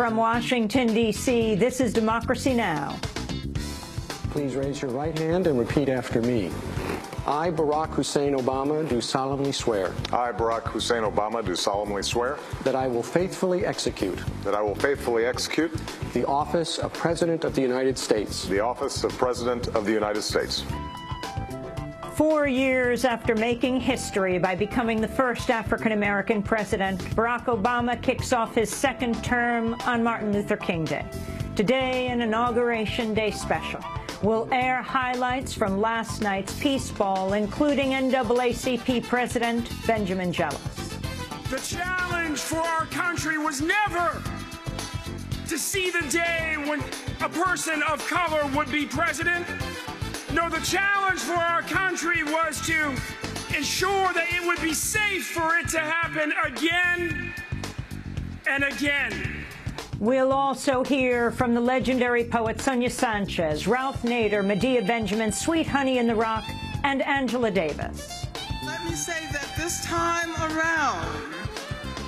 From Washington, D.C., this is Democracy Now! Please raise your right hand and repeat after me. I, Barack Hussein Obama, do solemnly swear. I, Barack Hussein Obama, do solemnly swear. That I will faithfully execute. That I will faithfully execute. The office of President of the United States. The office of President of the United States. 4 years after making history by becoming the first African-American president, Barack Obama kicks off his second term on Martin Luther King Day. Today, an Inauguration Day special. We'll air highlights from last night's Peace Ball, including NAACP President Benjamin Jealous. The challenge for our country was never to see the day when a person of color would be president. No, the challenge for our country was to ensure that it would be safe for it to happen again and again. We'll also hear from the legendary poet Sonia Sanchez, Ralph Nader, Medea Benjamin, Sweet Honey in the Rock, and Angela Davis. Let me say that this time around,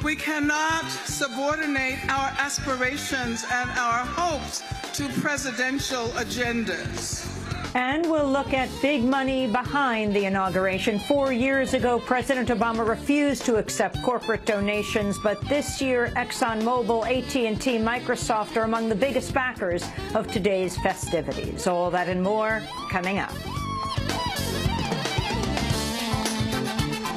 we cannot subordinate our aspirations and our hopes to presidential agendas. And we'll look at big money behind the inauguration. 4 years ago, President Obama refused to accept corporate donations, but this year, ExxonMobil, AT&T, Microsoft are among the biggest backers of today's festivities. All that and more coming up.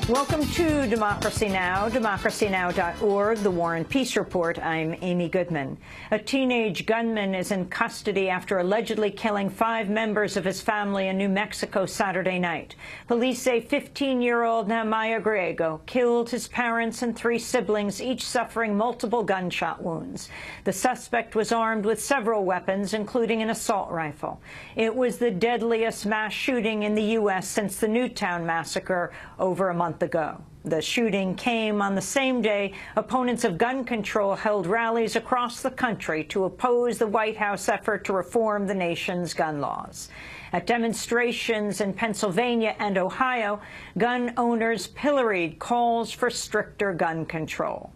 Welcome to Democracy Now!, democracynow.org, The War and Peace Report. I'm Amy Goodman. A teenage gunman is in custody after allegedly killing 5 members of his family in New Mexico Saturday night. Police say 15-year-old Nehemiah Griego killed his parents and 3 siblings, each suffering multiple gunshot wounds. The suspect was armed with several weapons, including an assault rifle. It was the deadliest mass shooting in the U.S. since the Newtown massacre over a month ago. The shooting came on the same day opponents of gun control held rallies across the country to oppose the White House effort to reform the nation's gun laws. At demonstrations in Pennsylvania and Ohio, gun owners pilloried calls for stricter gun control.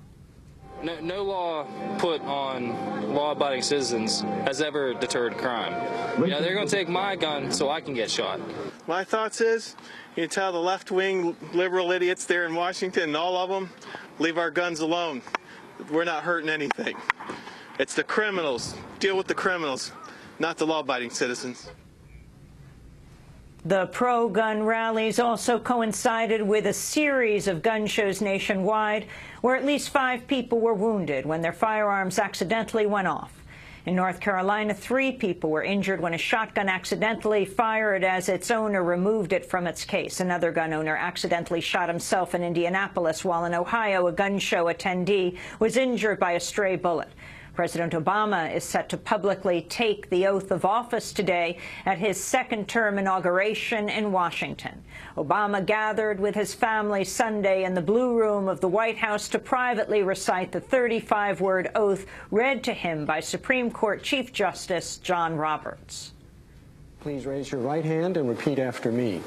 No law put on law-abiding citizens has ever deterred crime. You know, they're going to take my gun so I can get shot. My thoughts is, you tell the left-wing liberal idiots there in Washington, and all of them, leave our guns alone. We're not hurting anything. It's the criminals. Deal with the criminals, not the law-abiding citizens. The pro-gun rallies also coincided with a series of gun shows nationwide where at least 5 people were wounded when their firearms accidentally went off. In North Carolina, 3 people were injured when a shotgun accidentally fired as its owner removed it from its case. Another gun owner accidentally shot himself in Indianapolis, while in Ohio, a gun show attendee was injured by a stray bullet. President Obama is set to publicly take the oath of office today at his second-term inauguration in Washington. Obama gathered with his family Sunday in the Blue Room of the White House to privately recite the 35-word oath read to him by Supreme Court Chief Justice John Roberts. Please raise your right hand and repeat after me.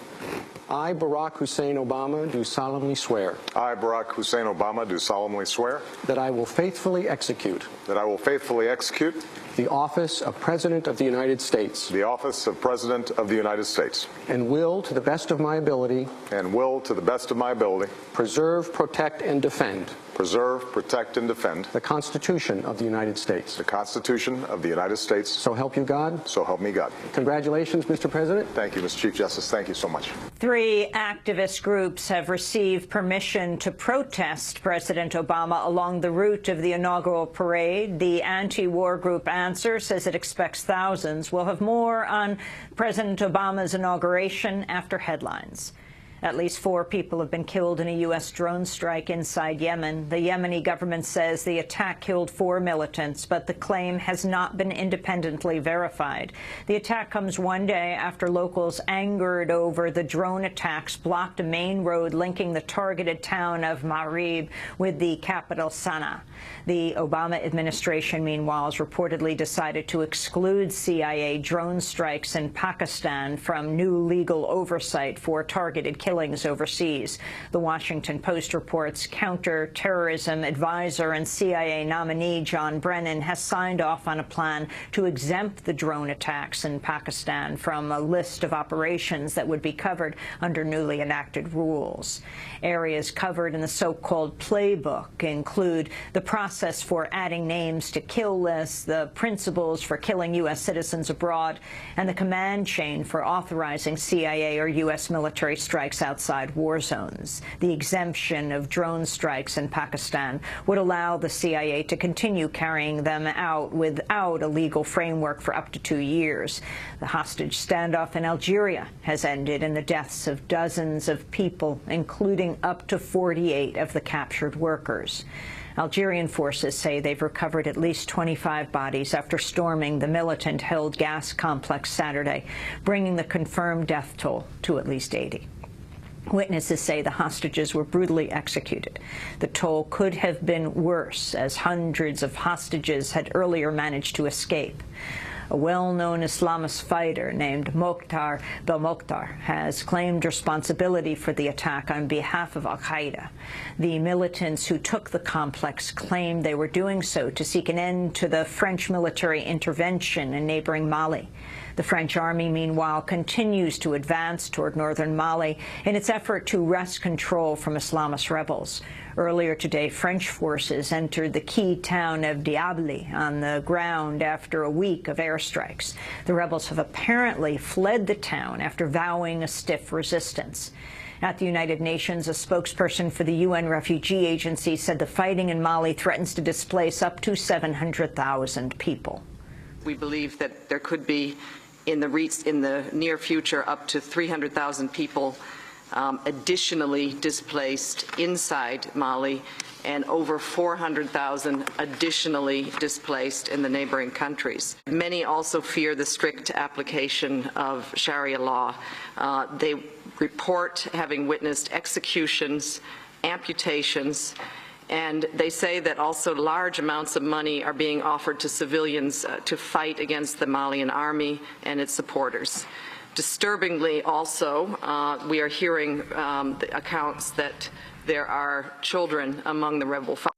I, Barack Hussein Obama, do solemnly swear. I, Barack Hussein Obama, do solemnly swear. That I will faithfully execute. That I will faithfully execute. The office of President of the United States. The office of President of the United States. And will, to the best of my ability. And will, to the best of my ability. Preserve, protect, and defend. Preserve, protect, and defend. The Constitution of the United States. The Constitution of the United States. So help you God. So help me God. Congratulations, Mr. President. Thank you, Mr. Chief Justice. Thank you so much. 3 activist groups have received permission to protest President Obama along the route of the inaugural parade. The anti-war group Answer says it expects thousands. We'll have more on President Obama's inauguration after headlines. At least 4 people have been killed in a U.S. drone strike inside Yemen. The Yemeni government says the attack killed 4 militants, but the claim has not been independently verified. The attack comes one day after locals angered over the drone attacks blocked a main road linking the targeted town of Marib with the capital Sana'a. The Obama administration, meanwhile, has reportedly decided to exclude CIA drone strikes in Pakistan from new legal oversight for targeted killings killings overseas. The Washington Post reports counterterrorism advisor and CIA nominee John Brennan has signed off on a plan to exempt the drone attacks in Pakistan from a list of operations that would be covered under newly enacted rules. Areas covered in the so-called playbook include the process for adding names to kill lists, the principles for killing U.S. citizens abroad, and the command chain for authorizing CIA or U.S. military strikes outside war zones. The exemption of drone strikes in Pakistan would allow the CIA to continue carrying them out without a legal framework for up to 2 years. The hostage standoff in Algeria has ended in the deaths of dozens of people, including up to 48 of the captured workers. Algerian forces say they've recovered at least 25 bodies after storming the militant-held gas complex Saturday, bringing the confirmed death toll to at least 80. Witnesses say the hostages were brutally executed. The toll could have been worse, as hundreds of hostages had earlier managed to escape. A well-known Islamist fighter named Mokhtar Belmokhtar has claimed responsibility for the attack on behalf of al-Qaeda. The militants who took the complex claimed they were doing so to seek an end to the French military intervention in neighboring Mali. The French army, meanwhile, continues to advance toward northern Mali in its effort to wrest control from Islamist rebels. Earlier today, French forces entered the key town of Diabli on the ground after a week of airstrikes. The rebels have apparently fled the town after vowing a stiff resistance. At the United Nations, a spokesperson for the UN Refugee Agency said the fighting in Mali threatens to displace up to 700,000 people. We believe that there could be, in the near future, up to 300,000 people additionally displaced inside Mali, and over 400,000 additionally displaced in the neighboring countries. Many also fear the strict application of Sharia law. They report having witnessed executions, amputations, and they say that also large amounts of money are being offered to civilians to fight against the Malian army and its supporters. Disturbingly also, we are hearing the accounts that there are children among the rebel fighters.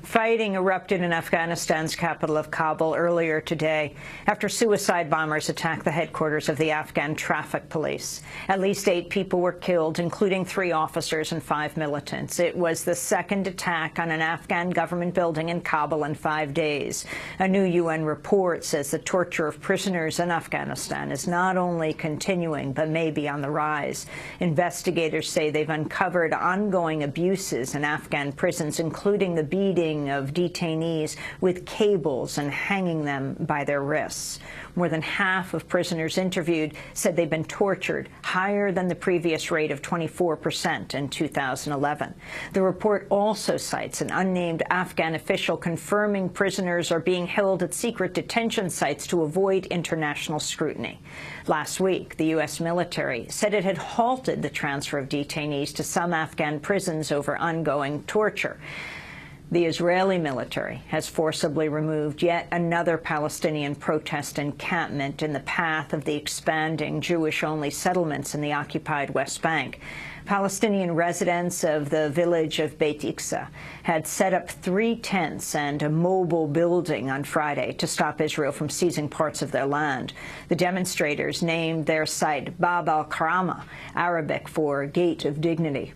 Fighting erupted in Afghanistan's capital of Kabul earlier today after suicide bombers attacked the headquarters of the Afghan traffic police. At least 8 people were killed, including 3 officers and 5 militants. It was the second attack on an Afghan government building in Kabul in 5 days. A new UN report says the torture of prisoners in Afghanistan is not only continuing, but may be on the rise. Investigators say they've uncovered ongoing abuses in Afghan prisons, including the beating of detainees with cables and hanging them by their wrists. More than half of prisoners interviewed said they'd been tortured, higher than the previous rate of 24% in 2011. The report also cites an unnamed Afghan official confirming prisoners are being held at secret detention sites to avoid international scrutiny. Last week, the U.S. military said it had halted the transfer of detainees to some Afghan prisons over ongoing torture. The Israeli military has forcibly removed yet another Palestinian protest encampment in the path of the expanding Jewish-only settlements in the occupied West Bank. Palestinian residents of the village of Beit Iksa had set up 3 tents and a mobile building on Friday to stop Israel from seizing parts of their land. The demonstrators named their site Bab al-Karama, Arabic for Gate of Dignity.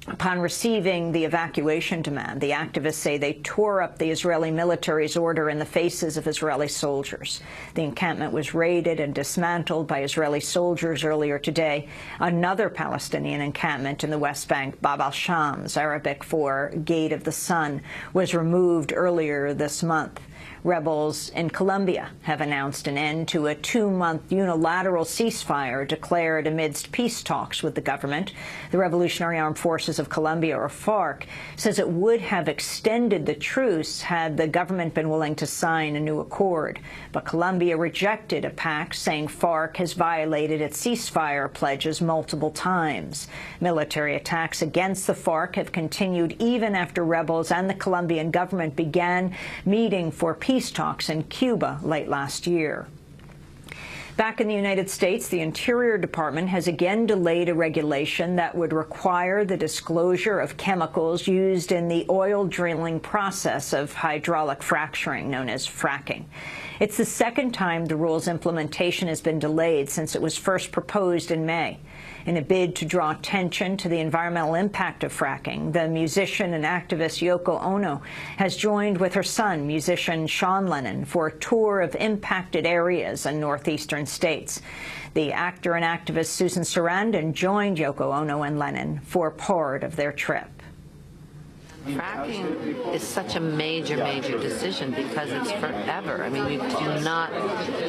Upon receiving the evacuation demand, the activists say they tore up the Israeli military's order in the faces of Israeli soldiers. The encampment was raided and dismantled by Israeli soldiers earlier today. Another Palestinian encampment in the West Bank, Bab al-Shams, Arabic for Gate of the Sun, was removed earlier this month. Rebels in Colombia have announced an end to a 2-month unilateral ceasefire declared amidst peace talks with the government. The Revolutionary Armed Forces of Colombia, or FARC, says it would have extended the truce had the government been willing to sign a new accord. But Colombia rejected a pact, saying FARC has violated its ceasefire pledges multiple times. Military attacks against the FARC have continued even after rebels and the Colombian government began meeting for peace talks in Cuba late last year. Back in the United States, the Interior Department has again delayed a regulation that would require the disclosure of chemicals used in the oil drilling process of hydraulic fracturing, known as fracking. It's the second time the rule's implementation has been delayed since it was first proposed in May. In a bid to draw attention to the environmental impact of fracking, the musician and activist Yoko Ono has joined with her son, musician Sean Lennon, for a tour of impacted areas in northeastern states. The actor and activist Susan Sarandon joined Yoko Ono and Lennon for part of their trip. Fracking is such a major decision because it's forever. I mean, you do not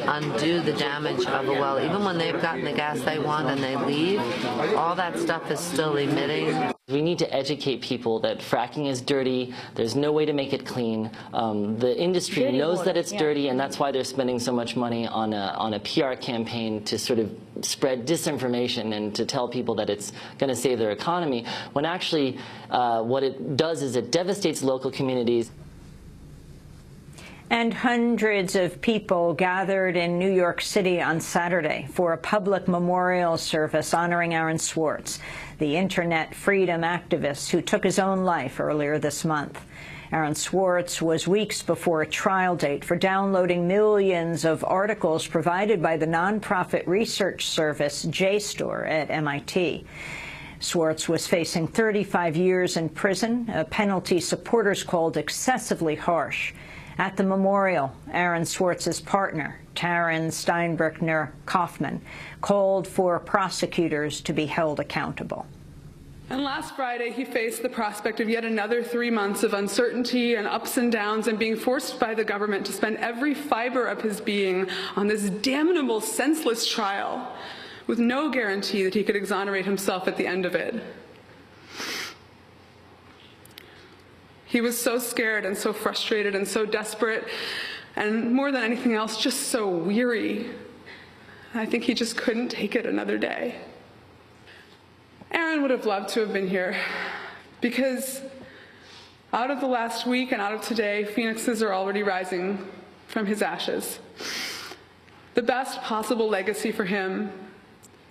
undo the damage of a well. Even when they've gotten the gas they want and they leave, all that stuff is still emitting. We need to educate people that fracking is dirty. There's no way to make it clean. The industry knows that it's dirty, and that's why they're spending so much money on a PR campaign to sort of spread disinformation and to tell people that it's going to save their economy, when actually what it does is it devastates local communities. And hundreds of people gathered in New York City on Saturday for a public memorial service honoring Aaron Swartz, the Internet freedom activist who took his own life earlier this month. Aaron Swartz was weeks before a trial date for downloading millions of articles provided by the nonprofit research service JSTOR at MIT. Swartz was facing 35 years in prison, a penalty supporters called excessively harsh. At the memorial, Aaron Swartz's partner, Taryn Steinbrückner-Kaufman, called for prosecutors to be held accountable. And last Friday, he faced the prospect of yet another 3 months of uncertainty and ups and downs and being forced by the government to spend every fiber of his being on this damnable, senseless trial with no guarantee that he could exonerate himself at the end of it. He was so scared and so frustrated and so desperate, and more than anything else, just so weary. I think he just couldn't take it another day. Aaron would have loved to have been here, because out of the last week and out of today, phoenixes are already rising from his ashes. The best possible legacy for him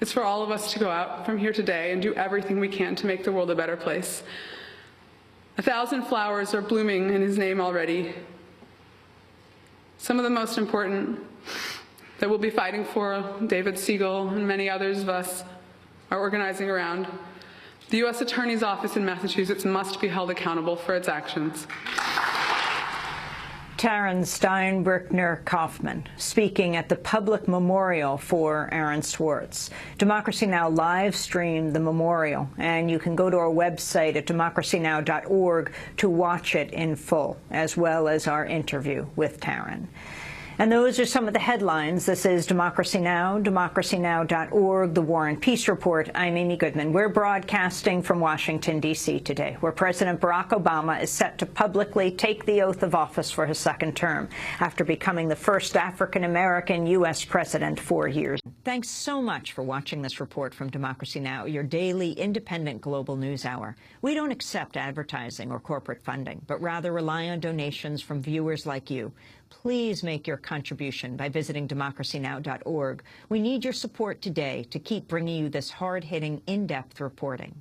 is for all of us to go out from here today and do everything we can to make the world a better place. 1,000 flowers are blooming in his name already. Some of the most important that we'll be fighting for, David Siegel and many others of us are organizing around. The U.S. Attorney's Office in Massachusetts must be held accountable for its actions. Taryn Steinbrückner-Kaufman speaking at the public memorial for Aaron Swartz. Democracy Now! Live streamed the memorial, and you can go to our website at democracynow.org to watch it in full, as well as our interview with Taryn. And those are some of the headlines. This is Democracy Now!, democracynow.org, The War and Peace Report. I'm Amy Goodman. We're broadcasting from Washington, D.C. today, where President Barack Obama is set to publicly take the oath of office for his second term after becoming the first African-American U.S. president 4 years. Thanks so much for watching this report from Democracy Now!, your daily independent global news hour. We don't accept advertising or corporate funding, but rather rely on donations from viewers like you. Please make your contribution by visiting democracynow.org. We need your support today to keep bringing you this hard-hitting, in-depth reporting.